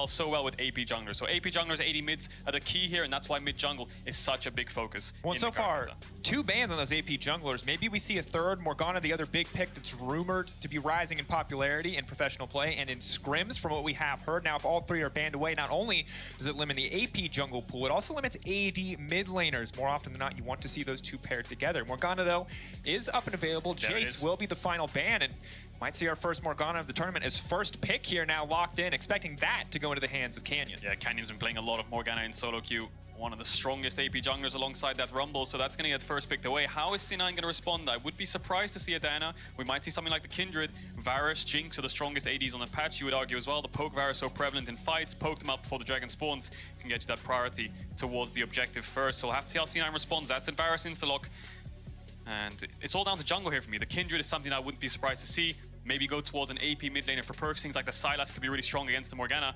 so well with AP junglers. So AP junglers, AD mids are the key here, and that's why mid jungle is such a big focus. Well, so far, 2 bans on those AP junglers. Maybe we see a third, Morgana, the other big pick that's rumored to be rising in popularity in professional play and in scrims from what we have heard. Now, if all 3 are banned away, not only does it limit the AP jungle pool, it also limits AD mid laners. More often than not, you want to see those 2 paired together. Morgana, though, is up and available. Jace will be the final ban, and might see our first Morgana of the tournament as first pick here now locked in, expecting that to go into the hands of Canyon. Yeah, Canyon's been playing a lot of Morgana in solo queue. One of the strongest AP junglers alongside that Rumble, so that's going to get first picked away. How is C9 going to respond? I would be surprised to see a Diana. We might see something like the Kindred. Varus, Jinx are the strongest ADs on the patch, you would argue as well. The poke Varus so prevalent in fights, poke them up before the dragon spawns, can get you that priority towards the objective first. So we'll have to see how C9 responds. That's it, Varus insta-lock. And it's all down to jungle here for me. The Kindred is something I wouldn't be surprised to see. Maybe go towards an AP mid laner for perks. Things like the Sylas could be really strong against the Morgana.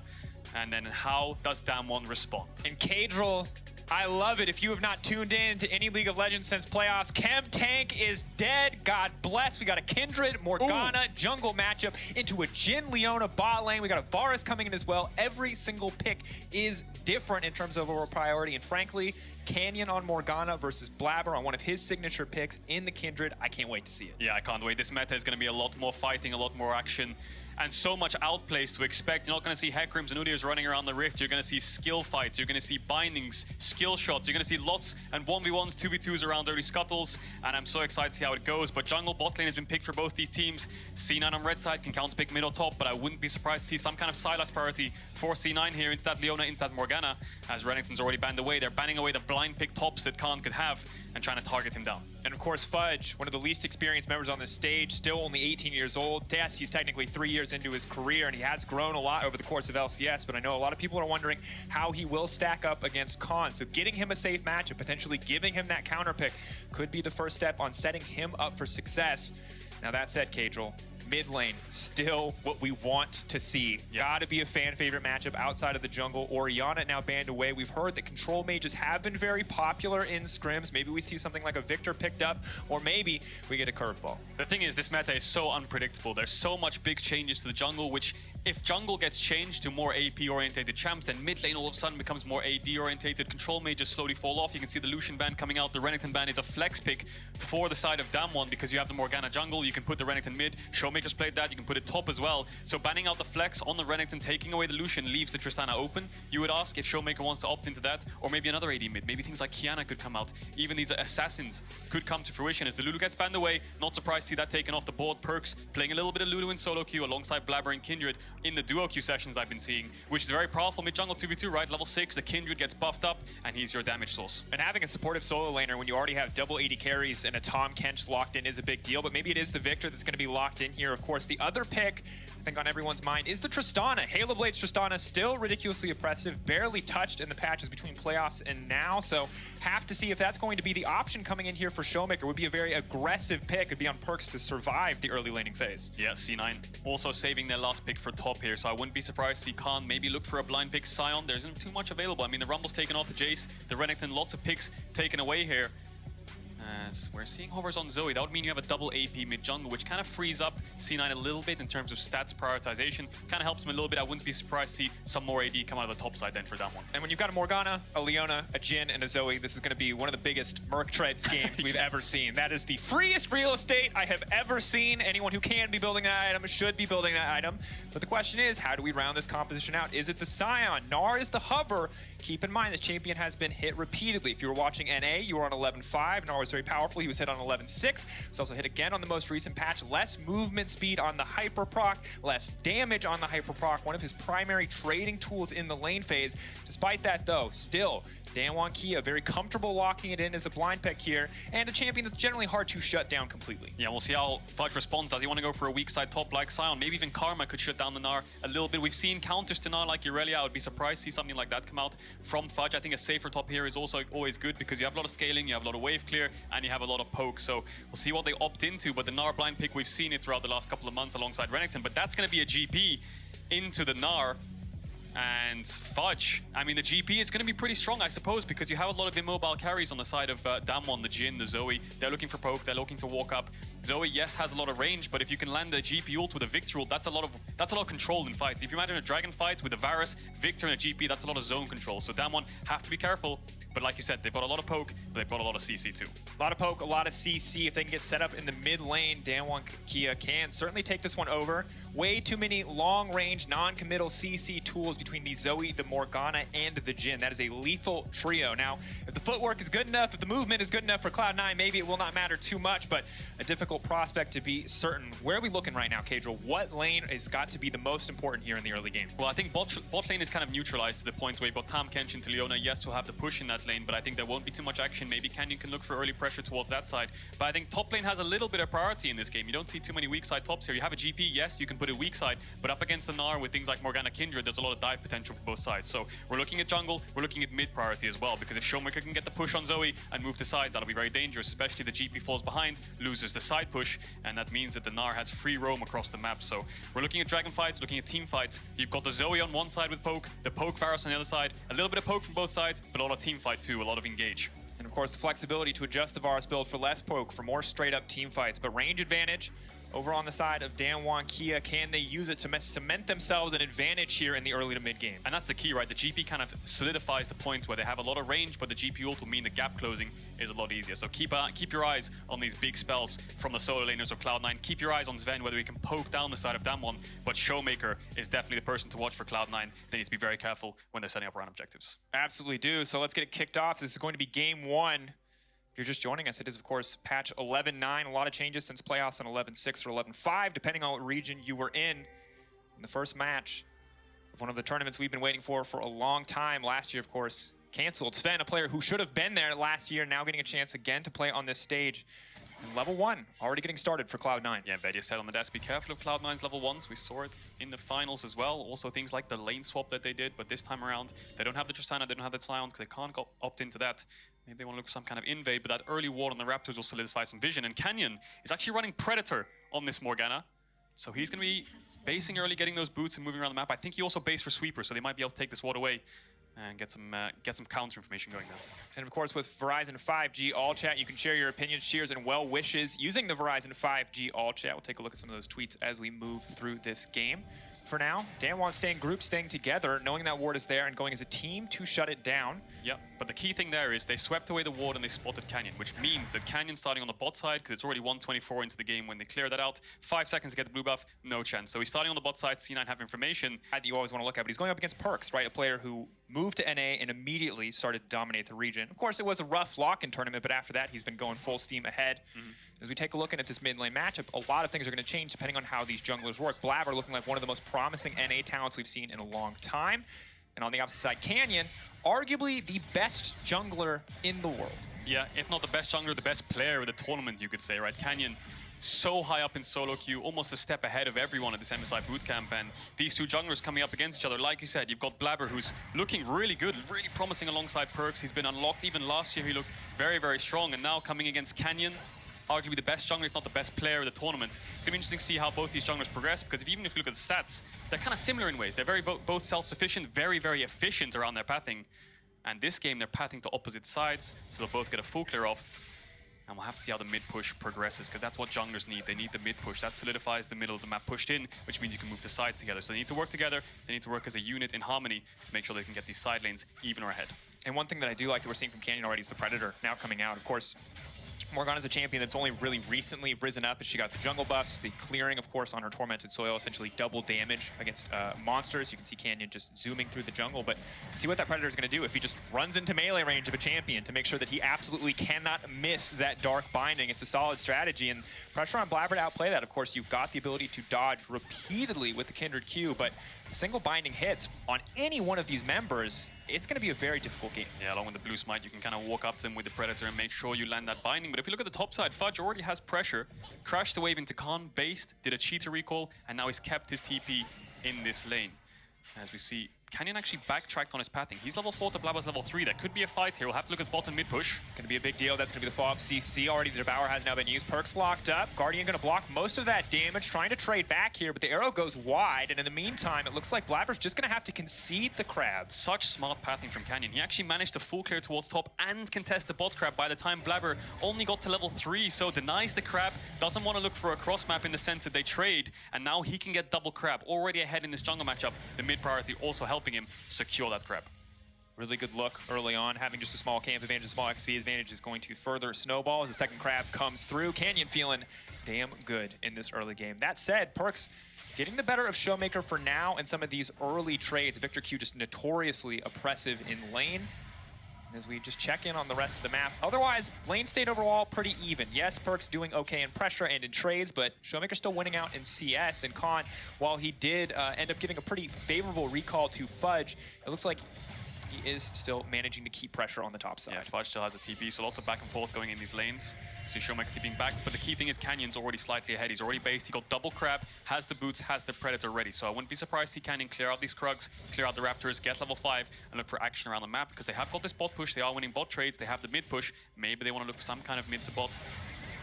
And then how does Damwon respond? And Cadril, I love it. If you have not tuned in to any League of Legends since playoffs, Chem Tank is dead. God bless. We got a Kindred, Morgana, jungle matchup into a Jhin, Leona bot lane. We got a Varus coming in as well. Every single pick is different in terms of our priority. And frankly, Canyon on Morgana versus Blabber on one of his signature picks in the Kindred. I can't wait to see it. Yeah, I can't wait. This meta is going to be a lot more fighting, a lot more action, and so much outplays to expect. You're not going to see Hecarim's and Udyrs running around the Rift. You're going to see skill fights. You're going to see bindings, skill shots. You're going to see lots and 1v1s, 2v2s around early scuttles, and I'm so excited to see how it goes. But jungle bot lane has been picked for both these teams. C9 on red side can counter pick mid or top, but I wouldn't be surprised to see some kind of Sylas priority for C9 here into that Leona, into that Morgana, as Renekton's already banned away. They're banning away the blind pick tops that Khan could have and trying to target him down. And of course, Fudge, one of the least experienced members on this stage, still only 18 years old. Yes, he's technically 3 years into his career, and he has grown a lot over the course of LCS, but I know a lot of people are wondering how he will stack up against Khan. So getting him a safe matchup, potentially giving him that counter pick, could be the first step on setting him up for success. Now that said, Cadril, mid lane, still what we want to see. Gotta be a fan favorite matchup outside of the jungle. Orianna now banned away. We've heard that control mages have been very popular in scrims. Maybe we see something like a Victor picked up, or maybe we get a curveball. The thing is, this meta is so unpredictable. There's so much big changes to the jungle, which if jungle gets changed to more AP-orientated champs, then mid lane all of a sudden becomes more AD-orientated. Control mages slowly fall off. You can see the Lucian ban coming out. The Renekton ban is a flex pick for the side of Damwon because you have the Morgana jungle. You can put the Renekton mid. Showmakers played that. You can put it top as well. So banning out the flex on the Renekton, taking away the Lucian, leaves the Tristana open. You would ask if Showmaker wants to opt into that, or maybe another AD mid. Maybe things like Kiana could come out. Even these assassins could come to fruition as the Lulu gets banned away. Not surprised to see that taken off the board. Perks playing a little bit of Lulu in solo queue alongside Blabber and Kindred in the duo queue sessions I've been seeing, which is very powerful mid-jungle 2v2, right? Level 6, the Kindred gets buffed up, and he's your damage source. And having a supportive solo laner when you already have double 80 carries and a Tom Kench locked in is a big deal, but maybe it is the Victor that's going to be locked in here. Of course, the other pick, I think on everyone's mind, is the Tristana. Halo Blade's Tristana still ridiculously oppressive, barely touched in the patches between playoffs and now, so have to see if that's going to be the option coming in here for Showmaker. Would be a very aggressive pick. It'd be on perks to survive the early laning phase. Yeah, C9 also saving their last pick for top here, so I wouldn't be surprised to see Khan maybe look for a blind pick Sion. There isn't too much available. I mean, the Rumble's taken off the Jace, the Renekton, lots of picks taken away here. As we're seeing hovers on Zoe, that would mean you have a double AP mid-jungle, which kind of frees up C9 a little bit in terms of stats prioritization. Kind of helps him a little bit. I wouldn't be surprised to see some more AD come out of the top side then for that one. And when you've got a Morgana, a Leona, a Jhin, and a Zoe, this is going to be one of the biggest Merc Treads games we've ever seen. That is the freest real estate I have ever seen. Anyone who can be building that item should be building that item. But the question is, how do we round this composition out? Is it the Sion? Gnar is the hover. Keep in mind, this champion has been hit repeatedly. If you were watching NA, you were on 11.5. Gnar was very powerful. He was hit on 11.6. He was also hit again on the most recent patch. Less movement speed on the hyper proc, less damage on the hyper proc, one of his primary trading tools in the lane phase. Despite that, though, still, Damwon Kia very comfortable locking it in as a blind pick here, and a champion that's generally hard to shut down completely. Yeah, we'll see how Fudge responds. Does he want to go for a weak side top like Sion? Maybe even Karma could shut down the Gnar a little bit. We've seen counters to Gnar like Irelia. I would be surprised to see something like that come out from Fudge. I think a safer top here is also always good because you have a lot of scaling, you have a lot of wave clear, and you have a lot of poke. So we'll see what they opt into, but the Gnar blind pick, we've seen it throughout the last couple of months alongside Renekton, but that's going to be a GP into the Gnar. And And Fudge, I mean, the GP is going to be pretty strong, I suppose, because you have a lot of immobile carries on the side of Damwon, the Jhin, the Zoe. They're looking for poke, they're looking to walk up. Zoe, yes, has a lot of range, but if you can land a GP ult with a Victor ult, that's a lot of control in fights. If you imagine a Dragon fight with a Varus, Victor, and a GP, that's a lot of zone control. So Damwon have to be careful. But like you said, they've got a lot of poke, but they've got a lot of CC too. A lot of poke, a lot of CC. If they can get set up in the mid lane, Damwon Kia can certainly take this one over. Way too many long-range, non-committal CC tools between the Zoe, the Morgana, and the Jhin. That is a lethal trio. Now, if the footwork is good enough, if the movement is good enough for Cloud9, maybe it will not matter too much, but a difficult prospect to be certain. Where are we looking right now, Kadril? What lane has got to be the most important here in the early game? Well, I think bot lane is kind of neutralized to the point where you've got Tam Kenshin to Leona. Yes, we'll have to push in that lane, but I think there won't be too much action. Maybe Canyon can look for early pressure towards that side. But I think top lane has a little bit of priority in this game. You don't see too many weak side tops here. You have a GP, yes, you can put a weak side, but up against the Gnar with things like Morgana Kindred, there's a lot of dive potential for both sides. So we're looking at jungle, we're looking at mid priority as well, because if Showmaker can get the push on Zoe and move to sides, that'll be very dangerous, especially if the GP falls behind, loses the side push, and that means that the Gnar has free roam across the map. So we're looking at dragon fights, looking at team fights. You've got the Zoe on one side with poke, the poke Varus on the other side, a little bit of poke from both sides, but a lot of team fight too, a lot of engage. And of course, the flexibility to adjust the Varus build for less poke, for more straight-up team fights. But range advantage over on the side of Damwon Kia. Can they use it to cement themselves an advantage here in the early to mid game? And that's the key, right? The GP kind of solidifies the point where they have a lot of range, but the GP ult will mean the gap closing is a lot easier. So keep your eyes on these big spells from the solo laners of Cloud9. Keep your eyes on Sven, whether he can poke down the side of Damwon, but Showmaker is definitely the person to watch for Cloud9. They need to be very careful when they're setting up round objectives. Absolutely do. So let's get it kicked off. This is going to be game one. If you're just joining us, it is, of course, patch 11.9. A lot of changes since playoffs on 11.6 or 11.5, depending on what region you were in the first match of one of the tournaments we've been waiting for a long time. Last year, of course, canceled. Sven, a player who should have been there last year, now getting a chance again to play on this stage. And level 1, already getting started for Cloud9. Yeah, Bedia said on the desk, be careful of Cloud9's level 1s. We saw it in the finals as well. Also things like the lane swap that they did, but this time around, they don't have the Tristana, they don't have the Sion, because they can't opt into that. Maybe they want to look for some kind of invade, but that early ward on the Raptors will solidify some vision. And Canyon is actually running Predator on this Morgana. So he's going to be basing early, getting those boots and moving around the map. I think he also based for Sweeper, so they might be able to take this ward away and get some counter information going now. And of course, with Verizon 5G All Chat, you can share your opinions, cheers, and well wishes using the Verizon 5G All Chat. We'll take a look at some of those tweets as we move through this game. For now, Damwon staying group, staying together, knowing that ward is there and going as a team to shut it down. Yeah, but the key thing there is they swept away the ward and they spotted Canyon, which means that Canyon starting on the bot side, because it's already 1:24 into the game when they clear that out. 5 seconds to get the blue buff, no chance. So he's starting on the bot side, C9 have information. That you always want to look at, but he's going up against Perks, right? A player who moved to NA and immediately started to dominate the region. Of course, it was a rough lock-in tournament, but after that, he's been going full steam ahead. As we take a look at this mid lane matchup, a lot of things are going to change depending on how these junglers work. Blabber looking like one of the most promising NA talents we've seen in a long time. And on the opposite side, Canyon, arguably the best jungler in the world. Yeah, if not the best jungler, the best player of the tournament, you could say, right? Canyon, so high up in solo queue, almost a step ahead of everyone at this MSI bootcamp, and these two junglers coming up against each other. Like you said, you've got Blabber, who's looking really good, really promising alongside Perks. He's been unlocked. Even last year, he looked very, very strong, and now coming against Canyon, arguably the best jungler, if not the best player of the tournament. It's going to be interesting to see how both these junglers progress, because even if you look at the stats, they're kind of similar in ways. They're both self-sufficient, very, very efficient around their pathing. And this game, they're pathing to opposite sides, so they'll both get a full clear off. And we'll have to see how the mid push progresses, because that's what junglers need. They need the mid push. That solidifies the middle of the map pushed in, which means you can move the sides together. So they need to work together. They need to work as a unit in harmony to make sure they can get these side lanes even or ahead. And one thing that I do like that we're seeing from Canyon already is the Predator now coming out. Of course, Morgana's a champion that's only really recently risen up as she got the jungle buffs, the clearing, of course, on her Tormented Soil, essentially double damage against monsters. You can see Canyon just zooming through the jungle, but see what that Predator's going to do if he just runs into melee range of a champion to make sure that he absolutely cannot miss that dark binding. It's a solid strategy, and pressure on Blabber to outplay that. Of course, you've got the ability to dodge repeatedly with the Kindred Q, but single binding hits on any one of these members, it's going to be a very difficult game. Yeah, along with the blue smite, you can kind of walk up to them with the Predator and make sure you land that binding. But if you look at the top side, Fudge already has pressure, crashed the wave into Khan, based, did a cheater recall, and now he's kept his TP in this lane. As we see Canyon actually backtracked on his pathing. He's level 4 to Blabber's level 3. There could be a fight here. We'll have to look at bot and mid push. Gonna be a big deal. That's gonna be the follow-up CC. Already the Devour has now been used. Perks locked up. Guardian gonna block most of that damage, trying to trade back here, but the arrow goes wide, and in the meantime, it looks like Blabber's just gonna have to concede the crab. Such smart pathing from Canyon. He actually managed to full clear towards top and contest the bot crab by the time Blabber only got to level 3, so denies the crab, doesn't want to look for a cross map in the sense that they trade, and now he can get double crab. Already ahead in this jungle matchup, the mid priority also helping him secure that crab. Really good look early on. Having just a small camp advantage, a small XP advantage is going to further snowball as the second crab comes through. Canyon feeling damn good in this early game. That said, Perks getting the better of Showmaker for now in some of these early trades. Victor Q just notoriously oppressive in lane. As we just check in on the rest of the map. Otherwise, lane state overall pretty even. Yes, Perks doing okay in pressure and in trades, but Showmaker still winning out in CS. And Khan, while he did end up giving a pretty favorable recall to Fudge, it looks like he is still managing to keep pressure on the top side. Yeah, Fudge still has a TP, so lots of back and forth going in these lanes. See Showmaker TPing back, but the key thing is Canyon's already slightly ahead. He's already based, he got double crab, has the boots, has the Predator ready. So I wouldn't be surprised to see Canyon clear out these Krugs, clear out the Raptors, get level 5, and look for action around the map, because they have got this bot push, they are winning bot trades, they have the mid push. Maybe they want to look for some kind of mid to bot.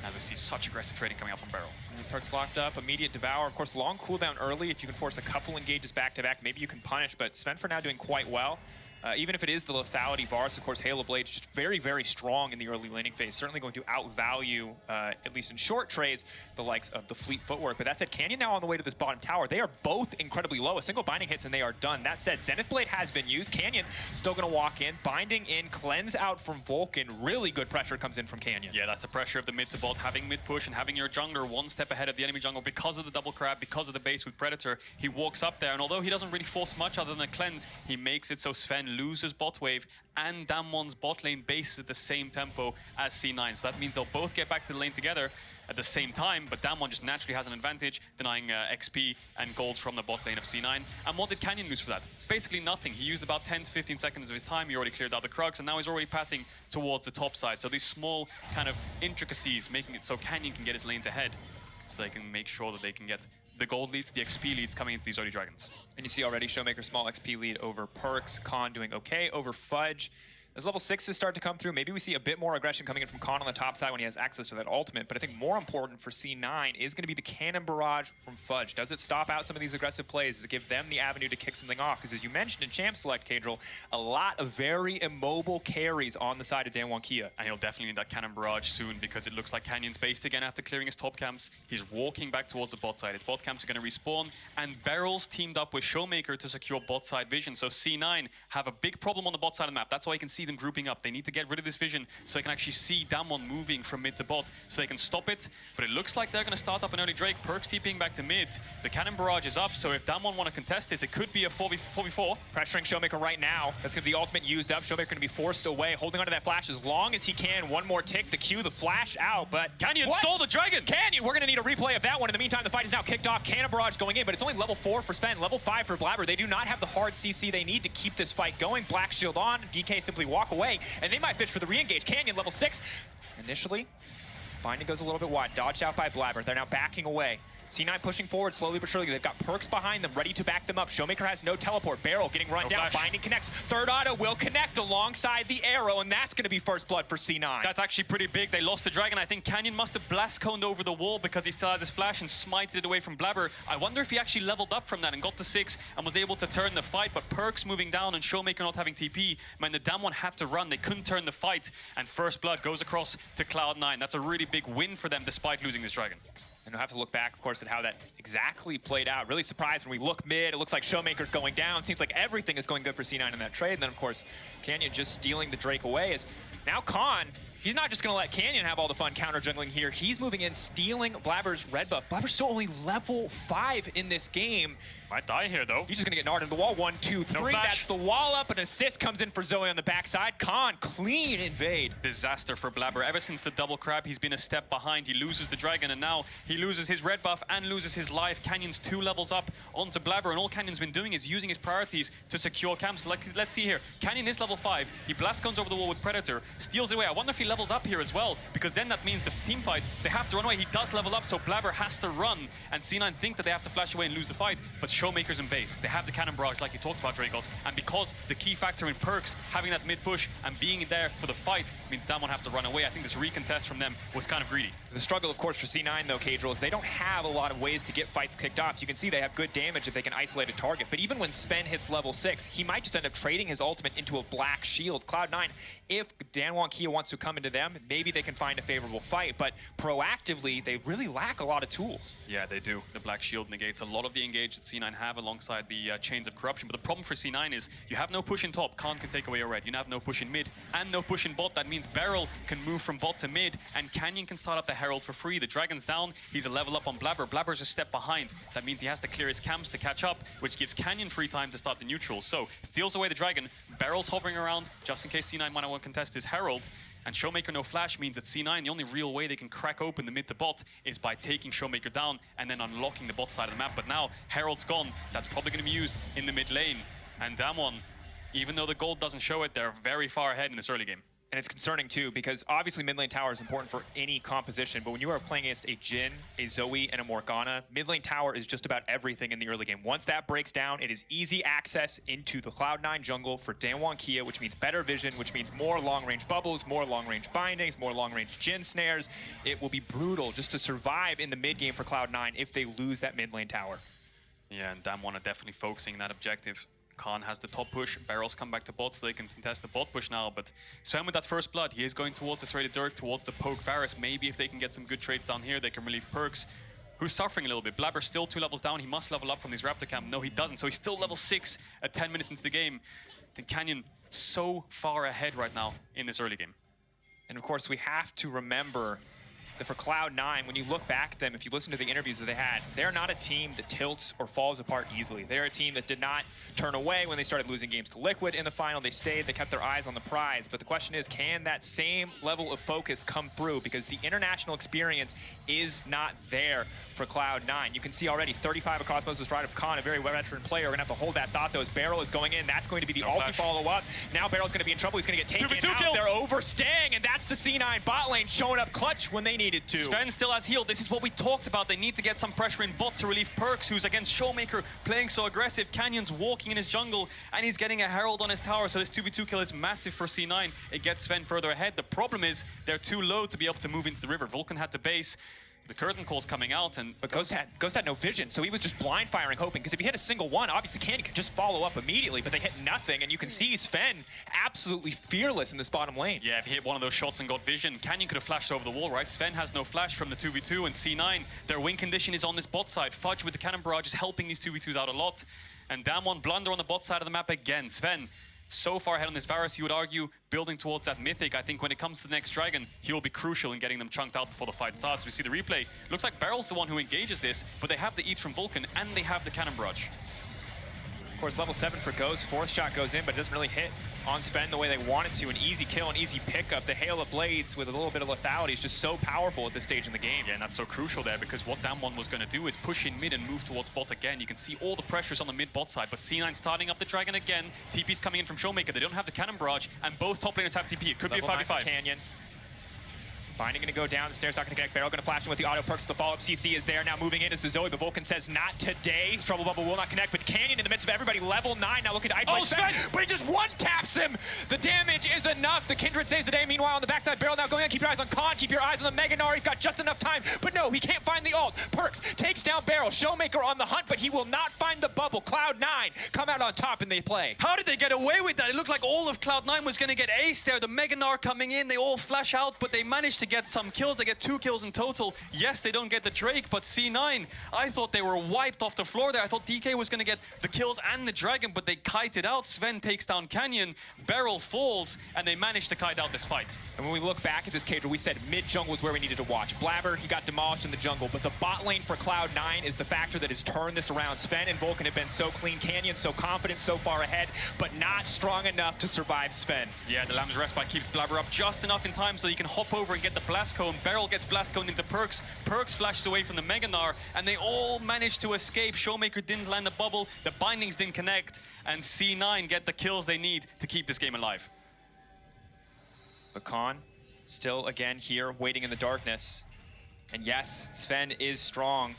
Now we see such aggressive trading coming out from Beryl. Perks locked up, immediate Devour. Of course, long cooldown early. If you can force a couple engages back-to-back, maybe you can punish, but Sven for now doing quite well. Even if it is the lethality bars, of course, Halo Blade's just very, very strong in the early laning phase. Certainly going to outvalue, at least in short trades, the likes of the Fleet footwork. But that said, Canyon now on the way to this bottom tower. They are both incredibly low. A single binding hits and they are done. That said, Zenith Blade has been used. Canyon still going to walk in, binding in, cleanse out from Vulcan. Really good pressure comes in from Canyon. Yeah, that's the pressure of the mid to bot, having mid push and having your jungler one step ahead of the enemy jungle because of the double crab, because of the base with Predator. He walks up there, and although he doesn't really force much other than a cleanse, he makes it so Sven loses bot wave and Damwon's bot lane bases at the same tempo as C9. So that means they'll both get back to the lane together at the same time, but Damwon just naturally has an advantage, denying XP and golds from the bot lane of C9. And what did Canyon lose for that? Basically nothing. He used about 10 to 15 seconds of his time, he already cleared out the Krugs, and now he's already pathing towards the top side. So these small kind of intricacies making it so Canyon can get his lanes ahead, so they can make sure that they can get the gold leads, the XP leads coming into these early dragons. And you see already Showmaker small XP lead over Perks, Khan doing okay over Fudge. As level 6s start to come through, maybe we see a bit more aggression coming in from Khan on the top side when he has access to that ultimate, but I think more important for C9 is going to be the cannon barrage from Fudge. Does it stop out some of these aggressive plays? Does it give them the avenue to kick something off? Because as you mentioned in Champ Select, Kadril, a lot of very immobile carries on the side of Damwon Kia. And he'll definitely need that cannon barrage soon, because it looks like Canyon's based again after clearing his top camps. He's walking back towards the bot side. His bot camps are going to respawn, and Beryl's teamed up with Showmaker to secure bot side vision. So C9 have a big problem on the bot side of the map. That's why you can see them grouping up. They need to get rid of this vision so they can actually see Damwon moving from mid to bot so they can stop it. But it looks like they're going to start up an early Drake. Perks TPing back to mid. The cannon barrage is up, so if Damwon want to contest this, it could be a 4v4. Pressuring Showmaker right now. That's going to be the ultimate used up. Showmaker going to be forced away, holding onto that flash as long as he can. One more tick, the Q, the flash out, but Canyon stole the dragon! Canyon, we're going to need a replay of that one. In the meantime, the fight is now kicked off. Cannon barrage going in, but it's only level 4 for Sven, level 5 for Blabber. They do not have the hard CC they need to keep this fight going. Black shield on, DK simply walk away, and they might fish for the re-engage. Canyon, level 6. Initially, binding goes a little bit wide. Dodged out by Blabber. They're now backing away. C9 pushing forward slowly but surely. They've got Perks behind them, ready to back them up. Showmaker has no teleport. Beryl getting run down. Flash. Binding connects. Third auto will connect alongside the arrow, and that's going to be first blood for C9. That's actually pretty big. They lost the dragon. I think Canyon must have blast coned over the wall because he still has his flash and smited it away from Blabber. I wonder if he actually leveled up from that and got to 6 and was able to turn the fight, but Perks moving down and Showmaker not having TP meant the Damwon had to run. They couldn't turn the fight, and first blood goes across to Cloud9. That's a really big win for them despite losing this dragon. And we'll have to look back, of course, at how that exactly played out. Really surprised when we look mid. It looks like Showmaker's going down. Seems like everything is going good for C9 in that trade. And then, of course, Canyon just stealing the Drake away. As now Khan, he's not just going to let Canyon have all the fun counter jungling here. He's moving in, stealing Blabber's red buff. Blabber's still only level 5 in this game. Might die here, though. He's just going to get gnarred into the wall. 1, 2, 3. That's the wall up. An assist comes in for Zoe on the backside. Khan, clean invade. Disaster for Blabber. Ever since the double crab, he's been a step behind. He loses the dragon, and now he loses his red buff and loses his life. Canyon's 2 levels up onto Blabber, and all Canyon's been doing is using his priorities to secure camps. Let's see here. Canyon is level 5. He blast cones over the wall with Predator, steals it away. I wonder if he levels up here as well, because then that means the team fight, they have to run away. He does level up, so Blabber has to run, and C9 think that they have to flash away and lose the fight, but Showmaker's in base. They have the cannon barrage like you talked about, Dracos. And because the key factor in Perks, having that mid push and being there for the fight, means Damwon have to run away. I think this recontest from them was kind of greedy. The struggle, of course, for C9, though, Cadril, is they don't have a lot of ways to get fights kicked off. So you can see they have good damage if they can isolate a target. But even when Sven hits level 6, he might just end up trading his ultimate into a black shield. Cloud9, if Damwon Kia wants to come into them, maybe they can find a favorable fight. But proactively, they really lack a lot of tools. Yeah, they do. The black shield negates a lot of the engage that C9 have alongside the chains of corruption. But the problem for C9 is you have no push in top. Khan can take away your red. You have no push in mid and no push in bot. That means Beryl can move from bot to mid and Canyon can start up the Herald for free. The Dragon's down. He's a level up on Blabber. Blabber's a step behind. That means he has to clear his camps to catch up, which gives Canyon free time to start the neutral. So steals away the Dragon. Beryl's hovering around just in case C9 might want to contest his Herald. And Showmaker no flash means that C9, the only real way they can crack open the mid to bot is by taking Showmaker down and then unlocking the bot side of the map. But now Herald's gone. That's probably going to be used in the mid lane. And Damwon, even though the gold doesn't show it, they're very far ahead in this early game. And it's concerning too, because obviously mid lane tower is important for any composition, but when you are playing against a Jhin, a Zoe, and a Morgana, mid lane tower is just about everything in the early game. Once that breaks down, it is easy access into the Cloud9 jungle for Damwon Kia, which means better vision, which means more long-range bubbles, more long-range bindings, more long-range Jhin snares. It will be brutal just to survive in the mid game for Cloud9 if they lose that mid lane tower. Yeah, and Damwon are definitely focusing on that objective. Khan has the top push, Barrels come back to bot so they can contest the bot push now, but Sven with that first blood, he is going towards the Serrated Dirk, towards the poke Varus. Maybe if they can get some good trades down here, they can relieve Perks, who's suffering a little bit. Blabber's still 2 levels down, he must level up from his Raptor camp. No, he doesn't, so he's still level 6 at 10 minutes into the game. The Canyon so far ahead right now in this early game. And of course, we have to remember that for Cloud9, when you look back at them, if you listen to the interviews that they had, they're not a team that tilts or falls apart easily. They're a team that did not turn away when they started losing games to Liquid in the final. They stayed, they kept their eyes on the prize. But the question is, can that same level of focus come through? Because the international experience is not there for Cloud9. You can see already 35 across most of the stride of Khan, a very veteran player. We're going to have to hold that thought, though, as Beryl is going in. That's going to be the ulti follow-up. Now Beryl's going to be in trouble. He's going to get taken out. Kill. They're overstaying, and that's the C9 bot lane showing up clutch when they needed to. Sven still has heal. This is what we talked about. They need to get some pressure in bot to relieve Perks, who's against Showmaker, playing so aggressive. Canyon's walking in his jungle, and he's getting a Herald on his tower, so this 2v2 kill is massive for C9. It gets Sven further ahead. The problem is they're too low to be able to move into the river. Vulcan had to base. The curtain call's coming out, and but Ghost had no vision, so he was just blind firing, hoping, because if he hit a single one, obviously Canyon could just follow up immediately, but they hit nothing, and you can see Sven absolutely fearless in this bottom lane. Yeah, if he hit one of those shots and got vision, Canyon could have flashed over the wall, right? Sven has no flash from the 2v2, and C9, their win condition is on this bot side. Fudge with the cannon barrage is helping these 2v2s out a lot, and Damwon blunder on the bot side of the map again. Sven, so far ahead on this Varus, you would argue, building towards that Mythic. I think when it comes to the next Dragon, he will be crucial in getting them chunked out before the fight starts. We see the replay. Looks like Beryl's the one who engages this, but they have the Eats from Vulcan, and they have the Cannon Barrage. Of course, level 7 for Ghost. Fourth shot goes in, but it doesn't really hit on Sven the way they want it to. An easy kill, an easy pickup. The Hail of Blades with a little bit of lethality is just so powerful at this stage in the game. Yeah, and that's so crucial there, because what Damwon was going to do is push in mid and move towards bot again. You can see all the pressures on the mid bot side, but C9 starting up the Dragon again. TP's coming in from Showmaker. They don't have the Cannon Barrage, and both top laners have TP. It could level be a 5v5. Canyon. Binding going to go down, the snare's not going to connect. Beryl going to flash in with the auto perks. The follow-up CC is there. Now moving in is the Zoe, but Vulcan says not today. Trouble Bubble will not connect, but Canyon in the midst of everybody, level 9. Now looking to isolate Sven, but he just one-taps him. The damage is enough. The Kindred saves the day. Meanwhile, on the backside, Beryl now going in. Keep your eyes on Khan. Keep your eyes on the Mega Gnar. He's got just enough time, but no, he can't find the ult. Perks takes down Beryl. Showmaker on the hunt, but he will not find the bubble. Cloud9 come out on top in the play. How did they get away with that? It looked like all of Cloud9 was going to get aced there. The Mega Gnar coming in. They all flash out, but they managed to get some kills. They get 2 kills in total. Yes, they don't get the Drake, but C9, I thought they were wiped off the floor there. I thought DK was going to get the kills and the Dragon, but they kited out. Sven takes down Canyon, Beryl falls, and they managed to kite out this fight. And when we look back at this cage, we said mid-jungle was where we needed to watch. Blabber, he got demolished in the jungle, but the bot lane for Cloud9 is the factor that has turned this around. Sven and Vulcan have been so clean. Canyon so confident, so far ahead, but not strong enough to survive Sven. Yeah, the Lamb's Respite keeps Blabber up just enough in time so he can hop over and get the Blast Cone. Beryl gets Blast Cone into Perks. Perks flashes away from the Mega Gnar, and they all managed to escape. Showmaker didn't land the bubble, the bindings didn't connect, and C9 get the kills they need to keep this game alive. But Khan still again here, waiting in the darkness. And yes, Sven is strong,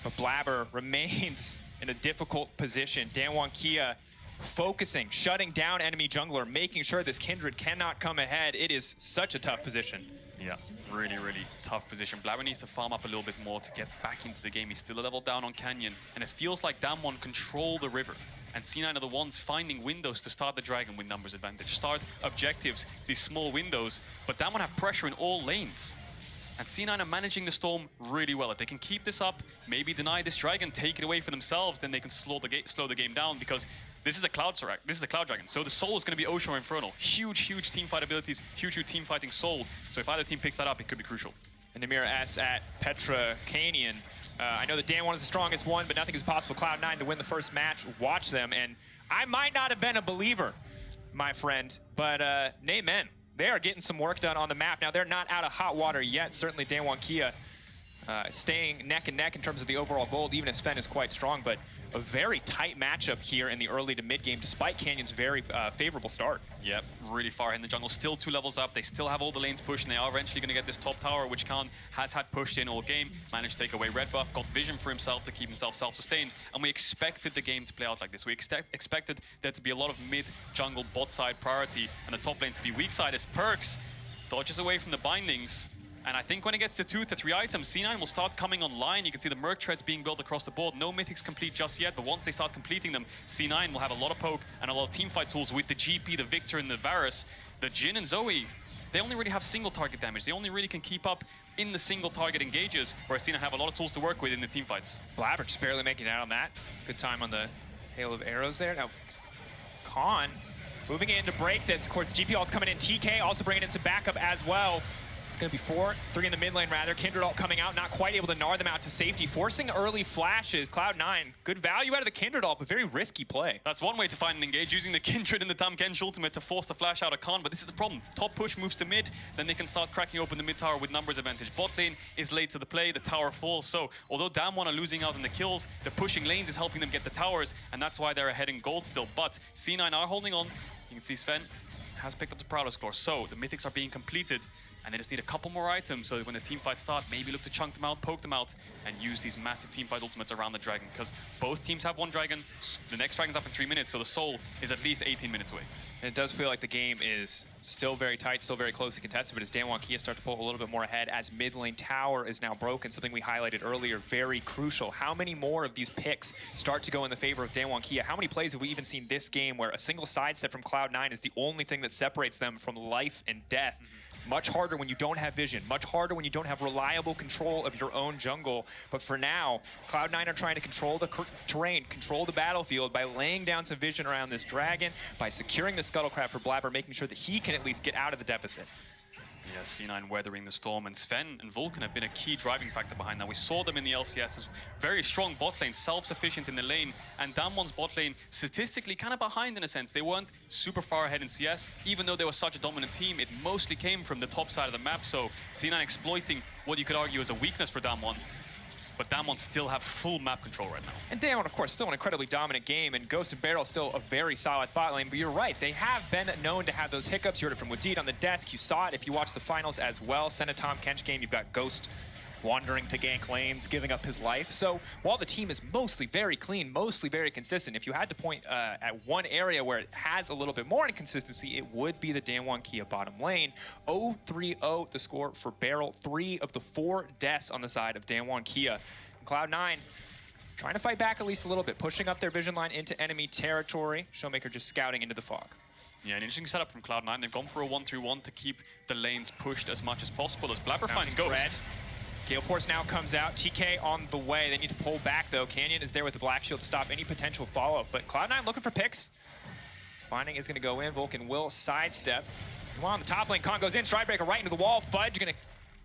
but Blabber remains in a difficult position. Damwon Kia focusing, shutting down enemy jungler, making sure this Kindred cannot come ahead. It is such a tough position. Yeah, really, really tough position. Blabber needs to farm up a little bit more to get back into the game. He's still a level down on Canyon, and it feels like Damwon control the river. And C9 are the ones finding windows to start the Dragon with numbers advantage. Start objectives, these small windows, but Damwon have pressure in all lanes. And C9 are managing the Storm really well. If they can keep this up, maybe deny this Dragon, take it away for themselves, then they can slow the game down, because this is a Cloud Dragon. So the Soul is going to be Ocean or Infernal. Huge, huge team fight abilities, huge team fighting Soul. So if either team picks that up, it could be crucial. And Namir S at Petra Canyon. I know that Damwon is the strongest one, but nothing is possible for Cloud9 to win the first match. Watch them, and I might not have been a believer, my friend, but amen. They are getting some work done on the map. Now, they're not out of hot water yet. Certainly, Damwon Kia staying neck and neck in terms of the overall gold, even as Sven is quite strong, but a very tight matchup here in the early to mid game, despite Canyon's very favorable start. Yep, really far in the jungle, still 2 levels up. They still have all the lanes pushed, and they are eventually going to get this top tower, which Khan has had pushed in all game. Managed to take away red buff, got vision for himself to keep himself self-sustained, and we expected the game to play out like this. We expected there to be a lot of mid-jungle bot side priority, and the top lanes to be weak side as Perks dodges away from the bindings. And I think when it gets to 2 to 3 items, C9 will start coming online. You can see the Merc treads being built across the board. No mythics complete just yet, but once they start completing them, C9 will have a lot of poke and a lot of teamfight tools with the GP, the Victor, and the Varus. The Jhin and Zoe, they only really have single target damage. They only really can keep up in the single target engages, whereas C9 have a lot of tools to work with in the teamfights. Blabber just barely making it out on that. Good time on the hail of arrows there. Now, Khan moving in to break this. Of course, the GP ult's coming in. TK also bringing in some backup as well. It's going to be 4, 3 in the mid lane rather. Kindred ult coming out, not quite able to gnaw them out to safety, forcing early flashes. Cloud9, good value out of the Kindred ult, but very risky play. That's one way to find an engage, using the Kindred and the Tahm Kench ultimate to force the flash out of Khan, but this is the problem. Top push moves to mid, then they can start cracking open the mid tower with numbers advantage. Bot lane is late to the play, the tower falls, so although Damwon are losing out in the kills, the pushing lanes is helping them get the towers, and that's why they're ahead in gold still. But C9 are holding on. You can see Sven has picked up the Prowler score, so the mythics are being completed. And they just need a couple more items so that when the teamfights start, maybe look to chunk them out, poke them out, and use these massive teamfight ultimates around the Dragon. Because both teams have 1 Dragon, the next Dragon's up in 3 minutes, so the Soul is at least 18 minutes away. And it does feel like the game is still very tight, still very closely contested, but as Damwon Kia start to pull a little bit more ahead, as mid lane tower is now broken, something we highlighted earlier, very crucial. How many more of these picks start to go in the favor of Damwon Kia? How many plays have we even seen this game where a single sidestep from Cloud9 is the only thing that separates them from life and death? Much harder when you don't have vision, much harder when you don't have reliable control of your own jungle. But for now, Cloud9 are trying to control the terrain, control the battlefield by laying down some vision around this Dragon, by securing the Scuttlecraft for Blabber, making sure that he can at least get out of the deficit. Yeah, C9 weathering the storm, and Sven and Vulcan have been a key driving factor behind that. We saw them in the LCS as very strong bot lane, self-sufficient in the lane, and Damwon's bot lane statistically kind of behind in a sense. They weren't super far ahead in CS, even though they were such a dominant team. It mostly came from the top side of the map, so C9 exploiting what you could argue is a weakness for Damwon. But Damwon still have full map control right now. And Damwon, of course, still an incredibly dominant game, and Ghost and Barrel still a very solid bot lane, but you're right, they have been known to have those hiccups. You heard it from Wadid on the desk, you saw it if you watched the finals as well. Send a Tahm Kench game, you've got Ghost wandering to gank lanes, giving up his life. So while the team is mostly very clean, mostly very consistent, if you had to point at one area where it has a little bit more inconsistency, it would be the Damwon Kia bottom lane. 0-3-0 the score for Barrel, 3 of the 4 deaths on the side of Damwon Kia. And Cloud9 trying to fight back at least a little bit, pushing up their vision line into enemy territory. Showmaker just scouting into the fog. Yeah, an interesting setup from Cloud9. They've gone for a 1-3-1 to keep the lanes pushed as much as possible as Blabber finds Ghost. Red. Gale Force now comes out. TK on the way. They need to pull back, though. Canyon is there with the Black Shield to stop any potential follow-up. But Cloud9 looking for picks. Finding is going to go in. Vulcan will sidestep. Well, on the top lane, Khan goes in. Stridebreaker right into the wall. Fudge going to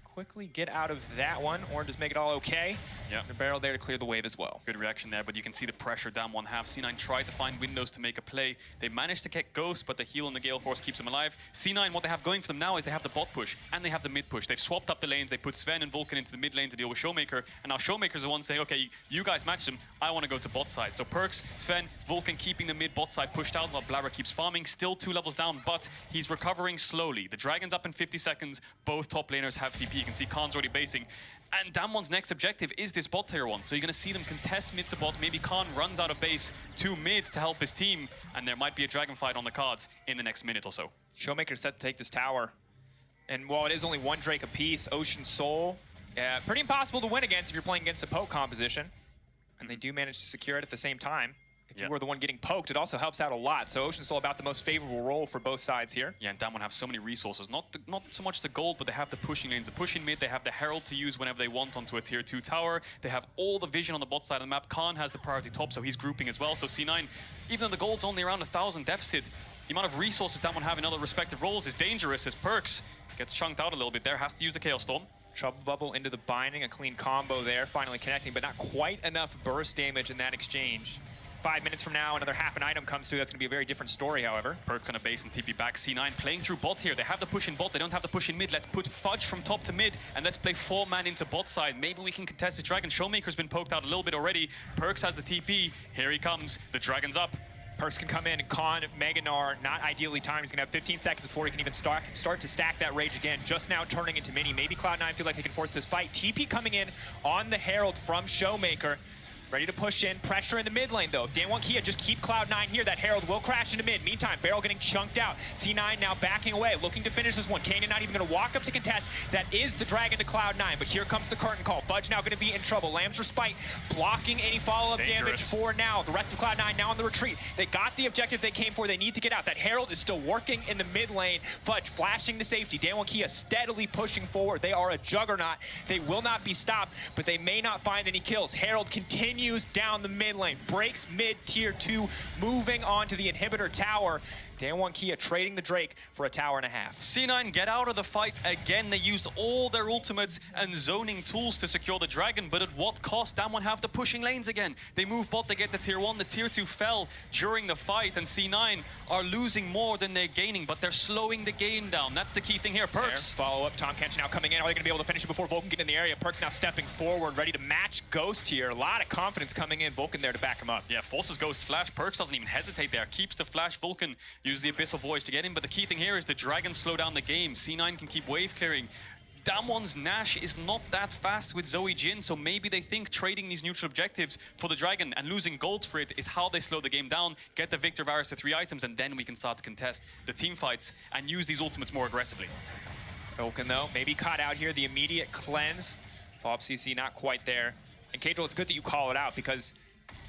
quickly get out of that one. Orange just make it all okay. Yeah. The Barrel there to clear the wave as well. Good reaction there, but you can see the pressure Damwon have. C9 tried to find windows to make a play. They managed to get Ghost, but the heal on the Gale Force keeps them alive. C9, what they have going for them now is they have the bot push and they have the mid push. They've swapped up the lanes. They put Sven and Vulcan into the mid lane to deal with Showmaker, and now Showmaker's the one saying, okay, you guys match them. I want to go to bot side. So Perks, Sven, Vulcan keeping the mid bot side pushed out while Blabber keeps farming. Still 2 levels down, but he's recovering slowly. The Dragon's up in 50 seconds. Both top laners have TP. You can see Khan's already basing. And Damwon's next objective is this bot tier 1. So you're going to see them contest mid to bot. Maybe Khan runs out of base to mid to help his team. And there might be a dragon fight on the cards in the next minute or so. Showmaker's set to take this tower. And while it is only one Drake apiece, Ocean Soul, pretty impossible to win against if you're playing against a poke composition. And they do manage to secure it at the same time. If you were the one getting poked, it also helps out a lot. So Ocean Soul about the most favorable role for both sides here. Yeah, and Damwon have so many resources. Not so much the gold, but they have the pushing lanes. The pushing mid, they have the Herald to use whenever they want onto a tier 2 tower. They have all the vision on the bot side of the map. Khan has the priority top, so he's grouping as well. So C9, even though the gold's only around 1,000 deficit, the amount of resources Damwon have in other respective roles is dangerous as Perks gets chunked out a little bit there, has to use the Chaos Storm. Trouble Bubble into the binding, a clean combo there, finally connecting, but not quite enough burst damage in that exchange. 5 minutes from now, another half an item comes through. That's going to be a very different story, however. Perk gonna base and TP back. C9 playing through bot here. They have the push in bot. They don't have the push in mid. Let's put Fudge from top to mid, and let's play 4-man into bot side. Maybe we can contest this dragon. Showmaker's been poked out a little bit already. Perks has the TP. Here he comes. The dragon's up. Perks can come in, and Khan, Meganar, not ideally timed. He's going to have 15 seconds before he can even start to stack that Rage again. Just now turning into Mini. Maybe Cloud9 feel like they can force this fight. TP coming in on the Herald from Showmaker. Ready to push in, pressure in the mid lane though. If Damwon Kia just keep Cloud9 here, that Herald will crash into mid. Meantime, Barrel getting chunked out. C9 now backing away, looking to finish this one. Canyon not even gonna walk up to contest. That is the dragon to Cloud9, but here comes the curtain call. Fudge now gonna be in trouble. Lamb's Respite blocking any follow-up damage for now. The rest of Cloud9 now on the retreat. They got the objective they came for. They need to get out. That Herald is still working in the mid lane. Fudge flashing to safety. Damwon Kia steadily pushing forward. They are a juggernaut. They will not be stopped, but they may not find any kills. Herald continues down the mid lane, breaks mid tier 2, moving on to the inhibitor tower. Damwon Kia trading the Drake for a tower and a half. C9 get out of the fight again. They used all their ultimates and zoning tools to secure the dragon, but at what cost? Damwon have the pushing lanes again. They move bot, they get the tier 1. The tier 2 fell during the fight, and C9 are losing more than they're gaining, but they're slowing the game down. That's the key thing here. Perks. Follow up, Tom Kench now coming in. Are they going to be able to finish it before Vulcan get in the area? Perks now stepping forward, ready to match Ghost here. A lot of confidence coming in. Vulcan there to back him up. Yeah, forces Ghost flash. Perks doesn't even hesitate there. Keeps the flash. Vulcan uses the Abyssal Voyage to get him, but the key thing here is the dragon slow down the game. C9 can keep wave clearing. Damwon's Nash is not that fast with Zoe Jin, so maybe they think trading these neutral objectives for the dragon and losing gold for it is how they slow the game down, get the Victor Varus to 3 items, and then we can start to contest the team fights and use these ultimates more aggressively. Vulcan though, maybe caught out here, the immediate cleanse. Follow-up CC not quite there. And Cadril, it's good that you call it out because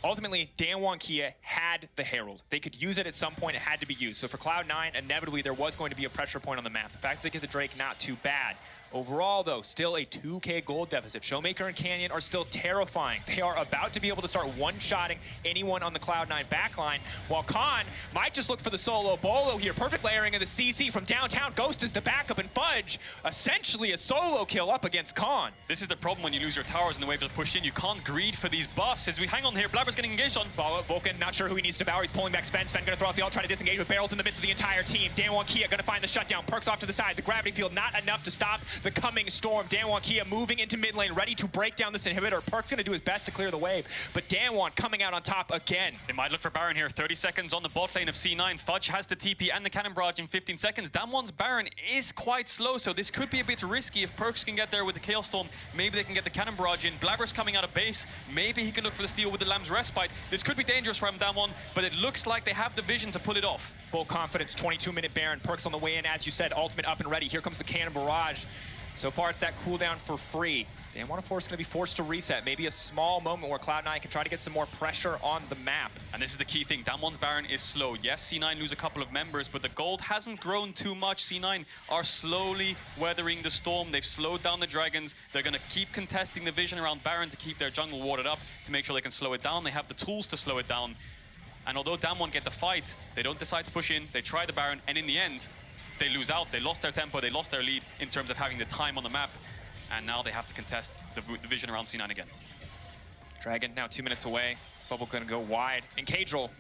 ultimately, Damwon Kia had the Herald. They could use it at some point. It had to be used. So for Cloud9, inevitably, there was going to be a pressure point on the map. The fact that they get the Drake, not too bad. Overall, though, still a 2K gold deficit. Showmaker and Canyon are still terrifying. They are about to be able to start one-shotting anyone on the Cloud9 backline, while Khan might just look for the solo bolo here. Perfect layering of the CC from downtown. Ghost is the backup, and Fudge, essentially a solo kill up against Khan. This is the problem when you lose your towers and the waves are pushed in. You can't greed for these buffs. As we hang on here, Blabber's getting engaged on. Follow-up, Vulcan, not sure who he needs to devour. He's pulling back Sven. Sven gonna throw out the ult, try to disengage with Barrels in the midst of the entire team. Damwon Kia gonna find the shutdown. Perks off to the side. The gravity field not enough to stop the coming storm. Damwon Kia moving into mid lane, ready to break down this inhibitor. Perk's gonna do his best to clear the wave, but Damwon coming out on top again. They might look for Baron here. 30 seconds on the bot lane of C9. Fudge has the TP and the cannon barrage in 15 seconds. Damwon's Baron is quite slow, so this could be a bit risky. If Perks can get there with the Chaos Storm, maybe they can get the cannon barrage in. Blabber's coming out of base. Maybe he can look for the steal with the Lamb's Respite. This could be dangerous for him, Damwon, but it looks like they have the vision to pull it off. Full confidence, 22-minute Baron. Perks on the way in, as you said, ultimate up and ready. Here comes the cannon barrage. So far, it's that cooldown for free. Damwon, of course, going to be forced to reset. Maybe a small moment where Cloud9 can try to get some more pressure on the map. And this is the key thing. Damwon's Baron is slow. Yes, C9 lose a couple of members, but the gold hasn't grown too much. C9 are slowly weathering the storm. They've slowed down the dragons. They're going to keep contesting the vision around Baron to keep their jungle warded up, to make sure they can slow it down. They have the tools to slow it down. And although Damwon get the fight, they don't decide to push in. They try the Baron, and in the end, they lose out. They lost their tempo, they lost their lead in terms of having the time on the map, and now they have to contest the vision around C9 again. Dragon now 2 minutes away. Bubble gonna go wide. And Cadril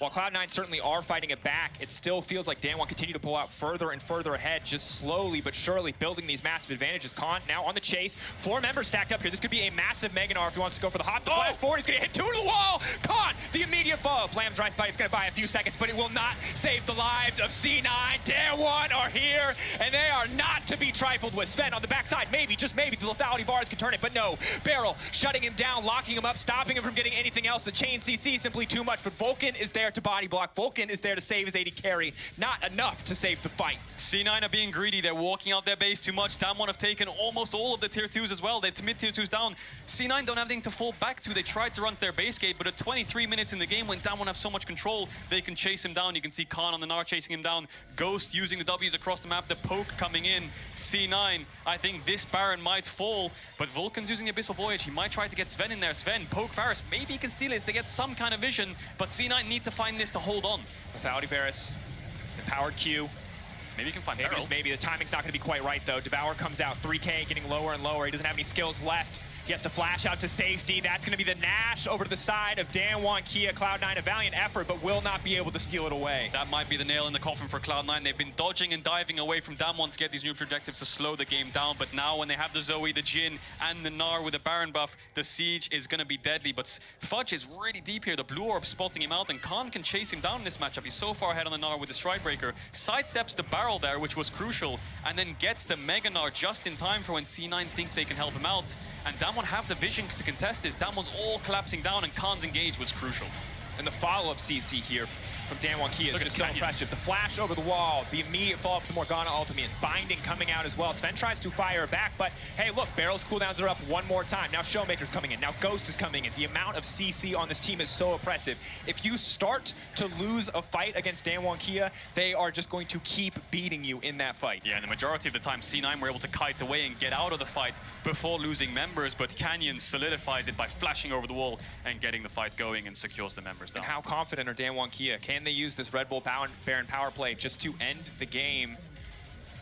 while Cloud9 certainly are fighting it back, it still feels like Damwon continue to pull out further and further ahead, just slowly but surely building these massive advantages. Khan now on the chase. 4 members stacked up here. This could be a massive Meganar if he wants to go for the hop. The flash forward, he's going to hit 2 to the wall. Khan, the immediate follow. Blam's right spot. It's going to buy a few seconds, but it will not save the lives of C9. Damwon are here, and they are not to be trifled with. Sven on the backside, maybe, just maybe, the lethality bars can turn it, but no. Barrel shutting him down, locking him up, stopping him from getting anything else. The chain CC simply too much, but Vulcan is there to body block. Vulcan is there to save his AD carry. Not enough to save the fight. C9 are being greedy. They're walking out their base too much. Damwon have taken almost all of the tier 2s as well. They're mid tier 2s down. C9 don't have anything to fall back to. They tried to run to their base gate, but at 23 minutes in the game, when Damwon have so much control, they can chase him down. You can see Khan on the Gnar chasing him down. Ghost using the Ws across the map. The poke coming in. C9, I think this Baron might fall, but Vulcan's using the Abyssal Voyage. He might try to get Sven in there. Sven, poke Varus. Maybe he can steal it if they get some kind of vision, but C9 need to find this to hold on. Lethality Varus, empowered Q. Maybe you can find Maybe Barrel. just maybe. The timing's not going to be quite right, though. Devour comes out, 3K, getting lower and lower. He doesn't have any skills left. He has to flash out to safety. That's going to be the Nash over to the side of Damwon, Kia, Cloud9. A valiant effort, but will not be able to steal it away. That might be the nail in the coffin for Cloud9. They've been dodging and diving away from Damwon to get these new objectives to slow the game down, but now when they have the Zoe, the Jhin, and the Gnar with the Baron buff, the siege is going to be deadly. But Fudge is really deep here. The blue orb spotting him out, and Khan can chase him down in this matchup. He's so far ahead on the Gnar with the Strikebreaker. Sidesteps the barrel there, which was crucial, and then gets the Mega Gnar just in time for when C9 think they can help him out. And Damwon have the vision to contest this. Damwon's all collapsing down, and Khan's engage was crucial. And the follow-up CC here from Damwon Kia is Look just at so Canyon. impressive. The flash over the wall, the immediate follow-up to the Morgana ultimate, binding coming out as well. Sven tries to fire back, but hey, look, Barrel's cooldowns are up one more time. Now Showmaker's coming in. Now Ghost is coming in. The amount of CC on this team is so oppressive. If you start to lose a fight against Damwon Kia, they are just going to keep beating you in that fight. Yeah, and the majority of the time, C9 were able to kite away and get out of the fight before losing members, but Canyon solidifies it by flashing over the wall and getting the fight going and secures the members down. And how confident are Damwon Kia? Can they use this Red Bull Baron power play just to end the game?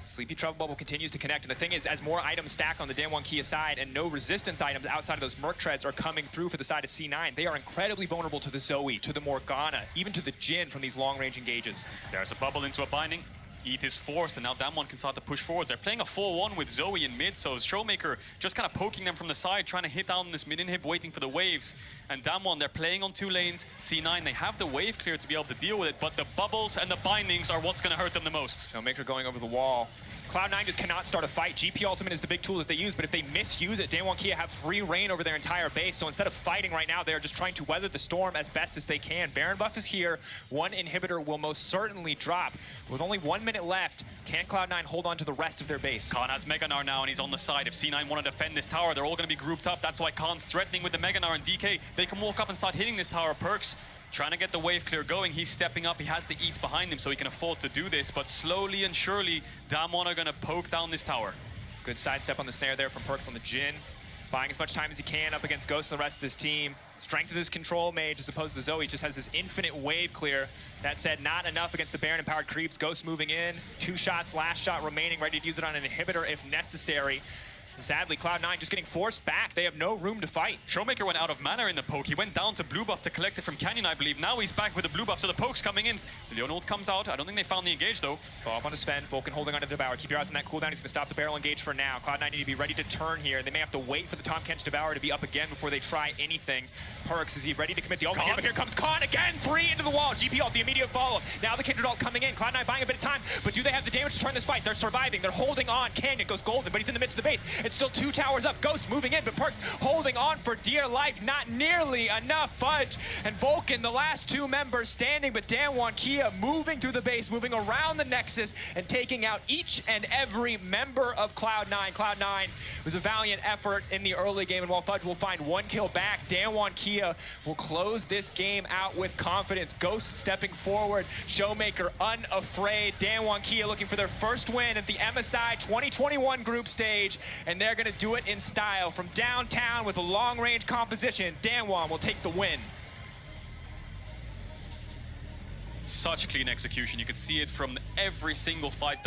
Sleepy Trouble Bubble continues to connect, and the thing is, as more items stack on the Damwon Kia side and no resistance items outside of those Merc Treads are coming through for the side of C9, they are incredibly vulnerable to the Zoe, to the Morgana, even to the Jhin from these long-range engages. There's a bubble into a binding. ETH is forced, and now Damwon can start to push forwards. They're playing a 4-1 with Zoe in mid, so Showmaker just kind of poking them from the side, trying to hit down this mid-inhib, waiting for the waves. And Damwon, they're playing on 2 lanes. C9, they have the wave clear to be able to deal with it, but the bubbles and the bindings are what's going to hurt them the most. Showmaker going over the wall. Cloud9 just cannot start a fight. GP Ultimate is the big tool that they use, but if they misuse it, Damwon Kia have free reign over their entire base. So instead of fighting right now, they're just trying to weather the storm as best as they can. Baron buff is here. One inhibitor will most certainly drop. With only 1 minute left, can Cloud9 hold on to the rest of their base? Khan has Mega Gnar now, and he's on the side. If C9 want to defend this tower, they're all going to be grouped up. That's why Khan's threatening with the Mega Gnar and DK. They can walk up and start hitting this tower. Perks trying to get the wave clear going. He's stepping up. He has the ETH behind him, so he can afford to do this. But slowly and surely, Damwon are going to poke down this tower. Good sidestep on the snare there from Perks on the Jhin. Buying as much time as he can up against Ghost and the rest of this team. Strength of his control mage as opposed to Zoe just has this infinite wave clear. That said, not enough against the Baron empowered creeps. Ghost moving in. 2 shots, last shot remaining, ready to use it on an inhibitor if necessary. And sadly, Cloud9 just getting forced back. They have no room to fight. Showmaker went out of mana in the poke. He went down to blue buff to collect it from Canyon, I believe. Now he's back with the blue buff, so the poke's coming in. The Leon ult comes out. I don't think they found the engage, though. Go up on his Sven. Vulcan holding onto the Devour. Keep your eyes on that cooldown. He's going to stop the barrel engage for now. Cloud9 need to be ready to turn here. They may have to wait for the Tahm Kench Devour to be up again before they try anything. Perks, is he ready to commit the ultimate? But here comes Khan again. 3 into the wall. GP ult, the immediate follow-up. Now the Kindred ult coming in. Cloud9 buying a bit of time, but do they have the damage to turn this fight? They're surviving. They're holding on. Canyon goes golden, but he's in the midst of the base. It's still 2 towers up. Ghost moving in, but Perks holding on for dear life. Not nearly enough. Fudge and Vulcan, the last 2 members standing, but Damwon Kia moving through the base, moving around the Nexus, and taking out each and every member of Cloud9. Cloud9 was a valiant effort in the early game, and while Fudge will find 1 kill back, Damwon Kia will close this game out with confidence. Ghost stepping forward, Showmaker unafraid. Damwon Kia looking for their first win at the MSI 2021 group stage, and they're going to do it in style from downtown with a long-range composition. Damwon will take the win. Such clean execution. You could see it from every single fight.